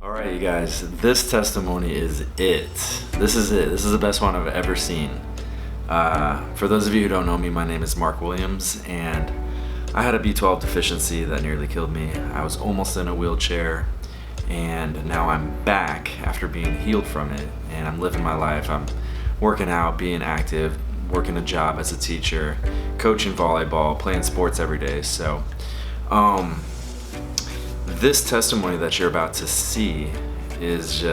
Alright, you guys, this testimony is it. This is it. This is the best one I've ever seen. For those of you who don't know me, my name is Mark Williams, and I had a B12 deficiency that nearly killed me. I was almost in a wheelchair, and now I'm back after being healed from it, and I'm living my life. I'm working out, being active, working a job as a teacher, coaching volleyball, playing sports every day. So, this testimony that you're about to see is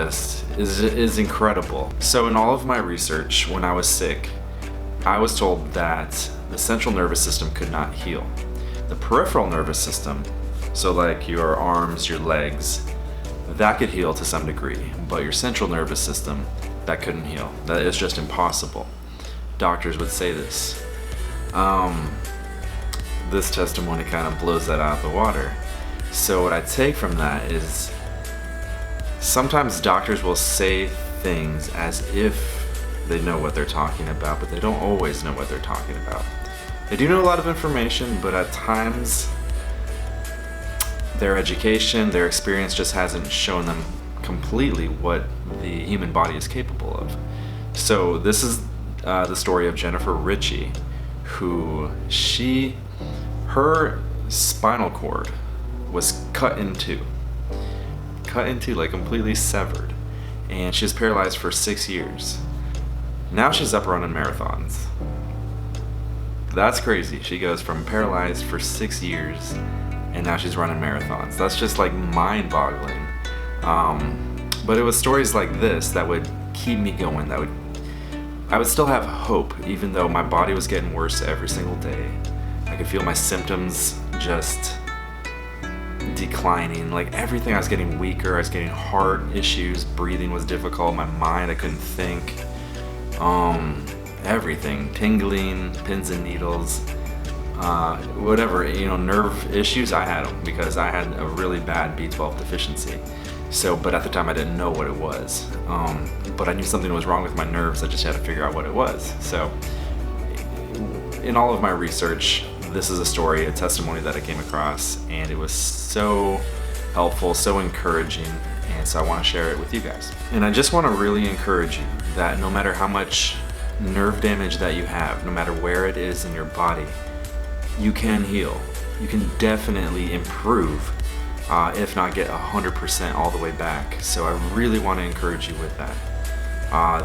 incredible. So in all of my research, when I was sick, I was told that the central nervous system could not heal. The peripheral nervous system, so like your arms, your legs, that could heal to some degree, but your central nervous system, that couldn't heal. That is just impossible. Doctors would say this. This testimony kind of blows that out of the water. So what I take from that is sometimes doctors will say things as if they know what they're talking about, but they don't always know what they're talking about. They do know a lot of information, but at times their education, their experience just hasn't shown them completely what the human body is capable of. So this is the story of Jennifer Ritchie, who her spinal cord was cut into, like completely severed, and she was paralyzed for 6 years. Now she's up running marathons. That's crazy. She goes from paralyzed for 6 years, and now she's running marathons. That's just like mind-boggling. But it was stories like this that would keep me going. I would still have hope, even though my body was getting worse every single day. I could feel my symptoms just declining, like everything. I was getting weaker, I was getting heart issues, breathing was difficult, my mind, I couldn't think, everything, tingling, pins and needles, whatever, nerve issues, I had them because I had a really bad B12 deficiency. So, but at the time I didn't know what it was, but I knew something was wrong with my nerves. I just had to figure out what it was. So in all of my research, this is a story, a testimony that I came across, and it was so helpful, so encouraging, and so I want to share it with you guys. And I just want to really encourage you that no matter how much nerve damage that you have, no matter where it is in your body, you can heal. You can definitely improve, if not get 100% all the way back. So I really want to encourage you with that.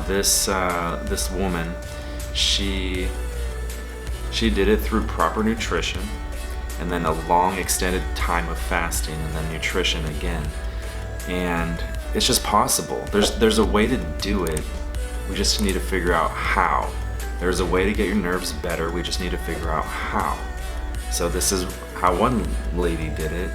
This woman, she did it through proper nutrition, and then a long extended time of fasting, and then nutrition again. And it's just possible. There's a way to do it. We just need to figure out how. There's a way to get your nerves better. We just need to figure out how. So this is how one lady did it,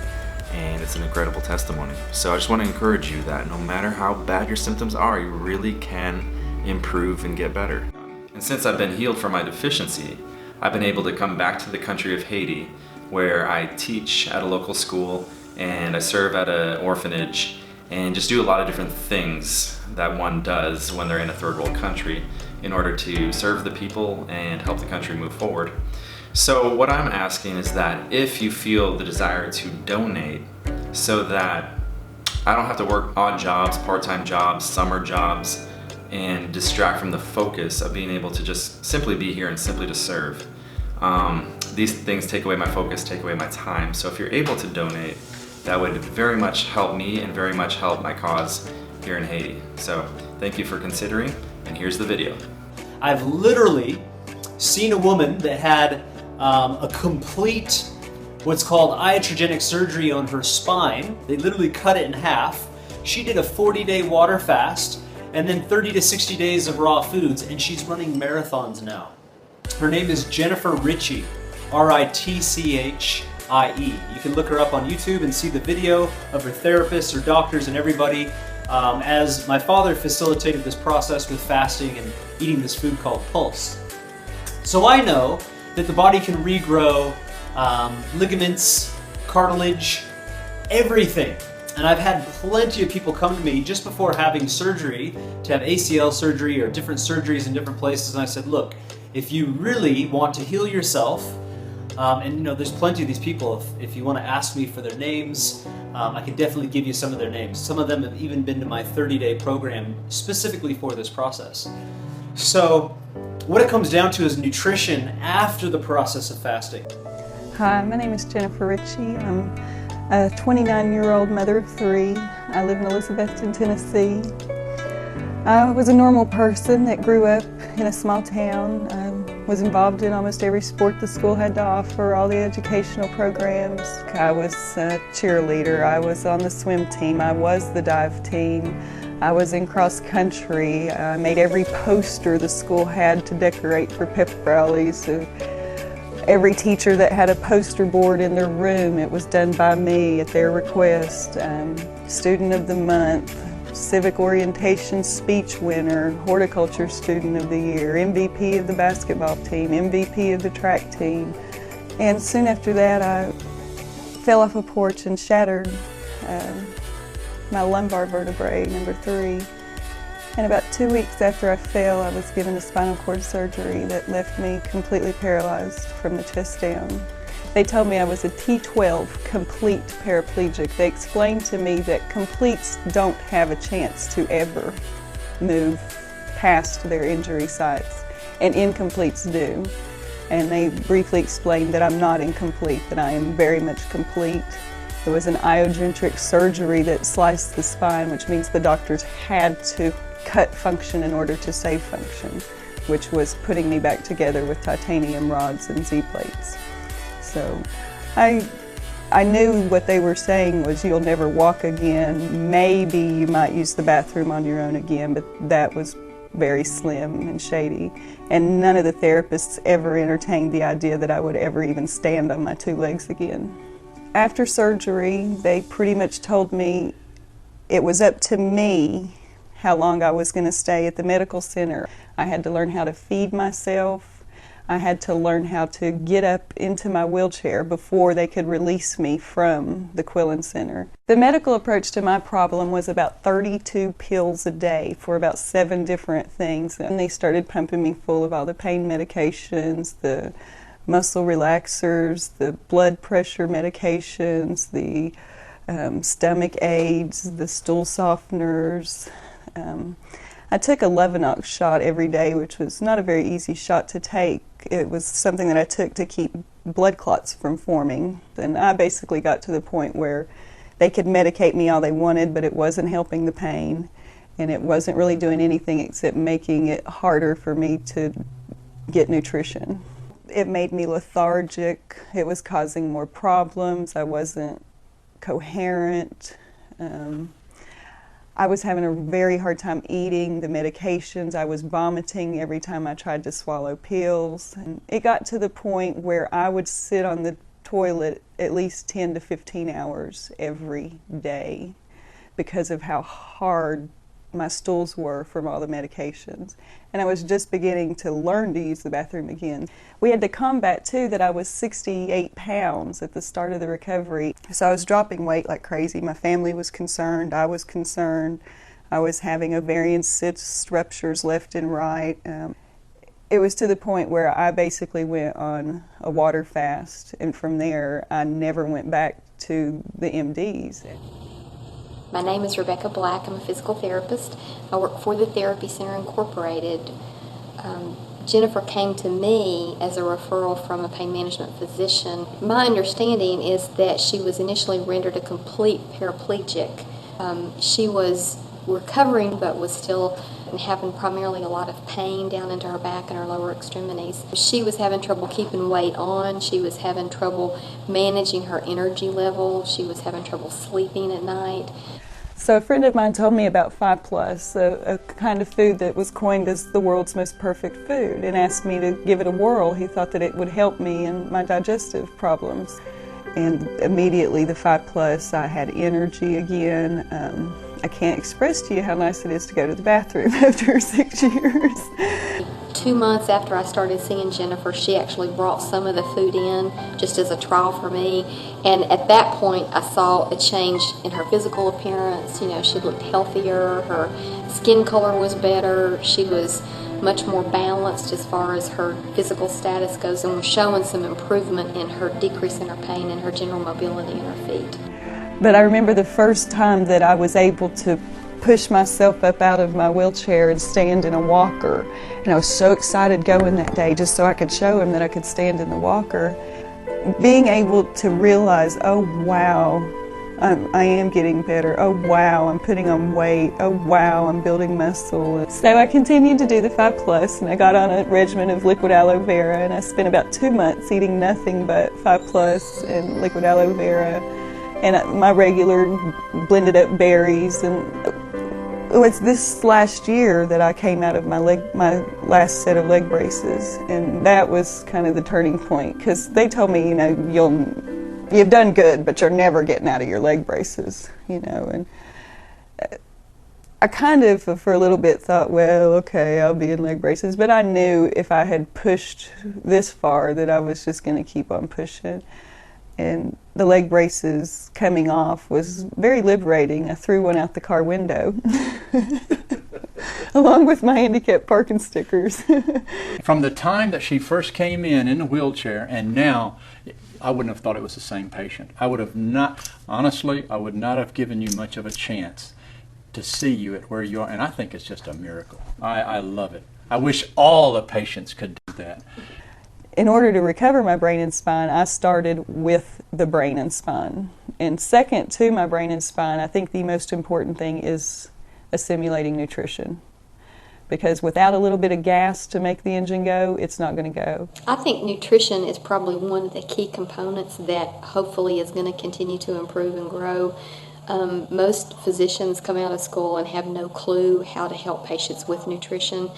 and it's an incredible testimony. So I just want to encourage you that no matter how bad your symptoms are, you really can improve and get better. And since I've been healed from my deficiency, I've been able to come back to the country of Haiti, where I teach at a local school and I serve at an orphanage and just do a lot of different things that one does when they're in a third world country in order to serve the people and help the country move forward. So what I'm asking is that if you feel the desire to donate so that I don't have to work odd jobs, part-time jobs, summer jobs, and distract from the focus of being able to just simply be here and simply to serve. These things take away my focus, take away my time. So if you're able to donate, that would very much help me and very much help my cause here in Haiti. So thank you for considering, and here's the video. I've literally seen a woman that had a complete, what's called iatrogenic surgery on her spine. They literally cut it in half. She did a 40-day water fast, and then 30 to 60 days of raw foods, and she's running marathons now. Her name is Jennifer Ritchie, Ritchie. You can look her up on YouTube and see the video of her therapists, her doctors, and everybody, as my father facilitated this process with fasting and eating this food called Pulse. So I know that the body can regrow ligaments, cartilage, everything. And I've had plenty of people come to me just before having surgery, to have ACL surgery or different surgeries in different places, and I said, look, if you really want to heal yourself, And you know, there's plenty of these people. If you want to ask me for their names, I can definitely give you some of their names. Some of them have even been to my 30-day program specifically for this process. So what it comes down to is nutrition after the process of fasting. Hi, my name is Jennifer Ritchie. I'm a 29-year-old mother of 3. I live in Elizabethton, Tennessee. I was a normal person that grew up in a small town. I was involved in almost every sport the school had to offer, all the educational programs. I was a cheerleader, I was on the swim team, I was the dive team, I was in cross country. I made every poster the school had to decorate for pep rallies. Every teacher that had a poster board in their room, it was done by me at their request. Student of the month, civic orientation speech winner, horticulture student of the year, MVP of the basketball team, MVP of the track team. And soon after that, I fell off a porch and shattered my lumbar vertebrae, number 3. And about 2 weeks after I fell, I was given a spinal cord surgery that left me completely paralyzed from the chest down. They told me I was a T12 complete paraplegic. They explained to me that completes don't have a chance to ever move past their injury sites, and incompletes do. And they briefly explained that I'm not incomplete, that I am very much complete. It was an iocentric surgery that sliced the spine, which means the doctors had to cut function in order to save function, which was putting me back together with titanium rods and Z-plates. So I knew what they were saying was you'll never walk again. Maybe you might use the bathroom on your own again, but that was very slim and shady. And none of the therapists ever entertained the idea that I would ever even stand on my 2 legs again. After surgery, they pretty much told me it was up to me how long I was going to stay at the medical center. I had to learn how to feed myself. I had to learn how to get up into my wheelchair before they could release me from the Quillen Center. The medical approach to my problem was about 32 pills a day for about 7 different things. And they started pumping me full of all the pain medications, the muscle relaxers, the blood pressure medications, the stomach aids, the stool softeners. I took a Levinox shot every day, which was not a very easy shot to take. It was something that I took to keep blood clots from forming. And I basically got to the point where they could medicate me all they wanted, but it wasn't helping the pain, and it wasn't really doing anything except making it harder for me to get nutrition. It made me lethargic. It was causing more problems. I wasn't coherent. I was having a very hard time eating the medications. I was vomiting every time I tried to swallow pills. And it got to the point where I would sit on the toilet at least 10 to 15 hours every day because of how hard my stools were from all the medications. And I was just beginning to learn to use the bathroom again. We had to combat too that I was 68 pounds at the start of the recovery. So I was dropping weight like crazy. My family was concerned. I was concerned. I was having ovarian cyst ruptures left and right. It was to the point where I basically went on a water fast, and from there I never went back to the MDs. My name is Rebecca Black. I'm a physical therapist. I work for the Therapy Center Incorporated. Jennifer came to me as a referral from a pain management physician. My understanding is that she was initially rendered a complete paraplegic. She was recovering but was still having primarily a lot of pain down into her back and her lower extremities. She was having trouble keeping weight on. She was having trouble managing her energy level. She was having trouble sleeping at night. So a friend of mine told me about 5+, a kind of food that was coined as the world's most perfect food, and asked me to give it a whirl. He thought that it would help me in my digestive problems. And immediately the 5+, I had energy again. I can't express to you how nice it is to go to the bathroom after 6 years. 2 months after I started seeing Jennifer, she actually brought some of the food in just as a trial for me. And at that point, I saw a change in her physical appearance. You know, she looked healthier, her skin color was better, she was much more balanced as far as her physical status goes, and we're showing some improvement in her decrease in her pain and her general mobility in her feet. But I remember the first time that I was able to push myself up out of my wheelchair and stand in a walker. And I was so excited going that day just so I could show him that I could stand in the walker. Being able to realize, oh wow, I am getting better. Oh wow, I'm putting on weight. Oh wow, I'm building muscle. So I continued to do the 5+ and I got on a regimen of liquid aloe vera, and I spent about 2 months eating nothing but 5+ and liquid aloe vera and my regular blended up berries. And it was this last year that I came out of my last set of leg braces, and that was kind of the turning point, because they told me, you know, you've done good, but you're never getting out of your leg braces, you know. And I kind of, for a little bit, thought, well, okay, I'll be in leg braces, but I knew if I had pushed this far that I was just going to keep on pushing. And the leg braces coming off was very liberating. I threw one out the car window, along with my handicapped parking stickers. From the time that she first came in the wheelchair, and now, I wouldn't have thought it was the same patient. I would not have given you much of a chance to see you at where you are, and I think it's just a miracle. I love it. I wish all the patients could do that. In order to recover my brain and spine, I started with the brain and spine. And second to my brain and spine, I think the most important thing is assimilating nutrition. Because without a little bit of gas to make the engine go, it's not going to go. I think nutrition is probably one of the key components that hopefully is going to continue to improve and grow. Most physicians come out of school and have no clue how to help patients with nutrition.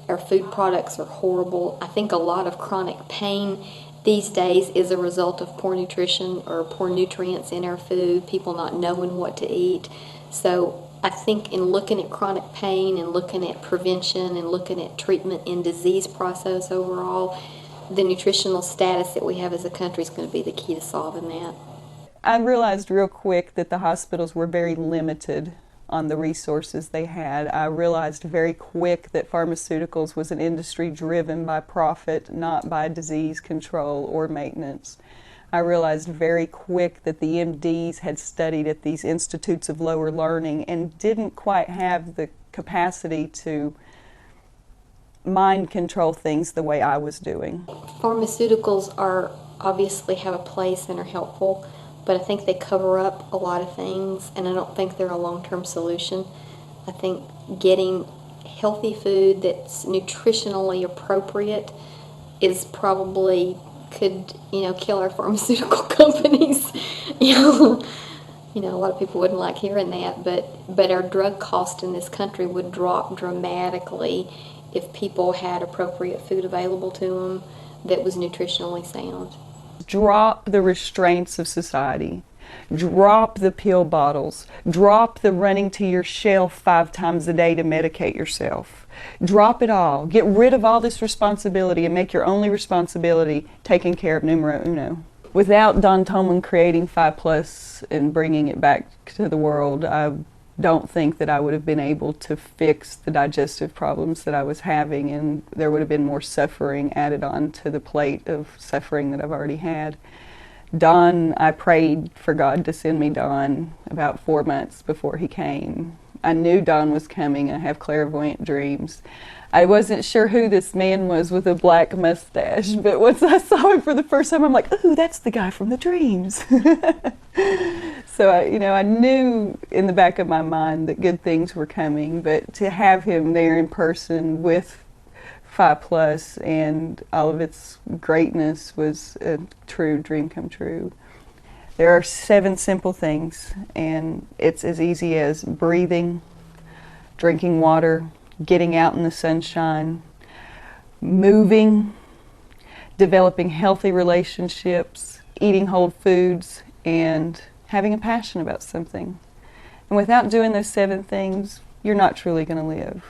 Our food products are horrible. I think a lot of chronic pain these days is a result of poor nutrition or poor nutrients in our food, people not knowing what to eat. So I think in looking at chronic pain and looking at prevention and looking at treatment in disease process overall, the nutritional status that we have as a country is going to be the key to solving that. I realized real quick that the hospitals were very limited on the resources they had. I realized very quick that pharmaceuticals was an industry driven by profit, not by disease control or maintenance. I realized very quick that the MDs had studied at these institutes of lower learning and didn't quite have the capacity to mind control things the way I was doing. Pharmaceuticals obviously have a place and are helpful, but I think they cover up a lot of things, and I don't think they're a long-term solution. I think getting healthy food that's nutritionally appropriate is probably could kill our pharmaceutical companies. A lot of people wouldn't like hearing that, but our drug cost in this country would drop dramatically if people had appropriate food available to them that was nutritionally sound. Drop the restraints of society. Drop the pill bottles. Drop the running to your shelf 5 times a day to medicate yourself. Drop it all. Get rid of all this responsibility and make your only responsibility taking care of numero uno. Without Don Tolman creating 5+ and bringing it back to the world, I don't think that I would have been able to fix the digestive problems that I was having, and there would have been more suffering added on to the plate of suffering that I've already had. Don, I prayed for God to send me Don about 4 months before he came. I knew Don was coming. I have clairvoyant dreams. I wasn't sure who this man was with a black mustache, but once I saw him for the first time, I'm like, ooh, that's the guy from the dreams. So I knew in the back of my mind that good things were coming, but to have him there in person with 5+ and all of its greatness was a true dream come true. There are 7 simple things, and it's as easy as breathing, drinking water, getting out in the sunshine, moving, developing healthy relationships, eating whole foods, and having a passion about something. And without doing those 7 things, you're not truly going to live.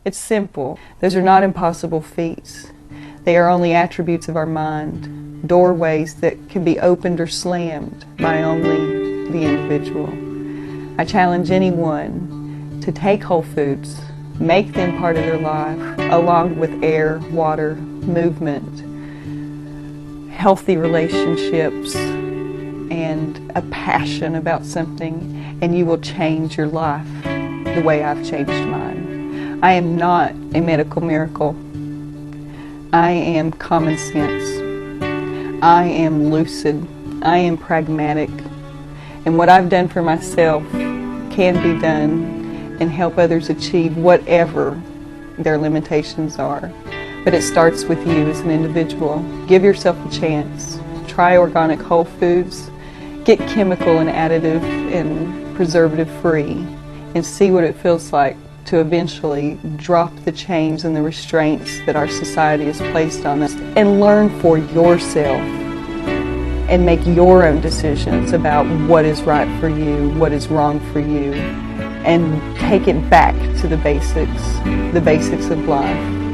It's simple. Those are not impossible feats. They are only attributes of our mind, doorways that can be opened or slammed by only the individual. I challenge anyone to take whole foods, make them part of their life, along with air, water, movement, healthy relationships, and a passion about something, and you will change your life the way I've changed mine. I am not a medical miracle. I am common sense. I am lucid. I am pragmatic. And what I've done for myself can be done and help others achieve whatever their limitations are. But it starts with you as an individual. Give yourself a chance. Try organic whole foods. Get chemical and additive and preservative free, and see what it feels like to eventually drop the chains and the restraints that our society has placed on us, and learn for yourself and make your own decisions about what is right for you, what is wrong for you, and take it back to the basics of life.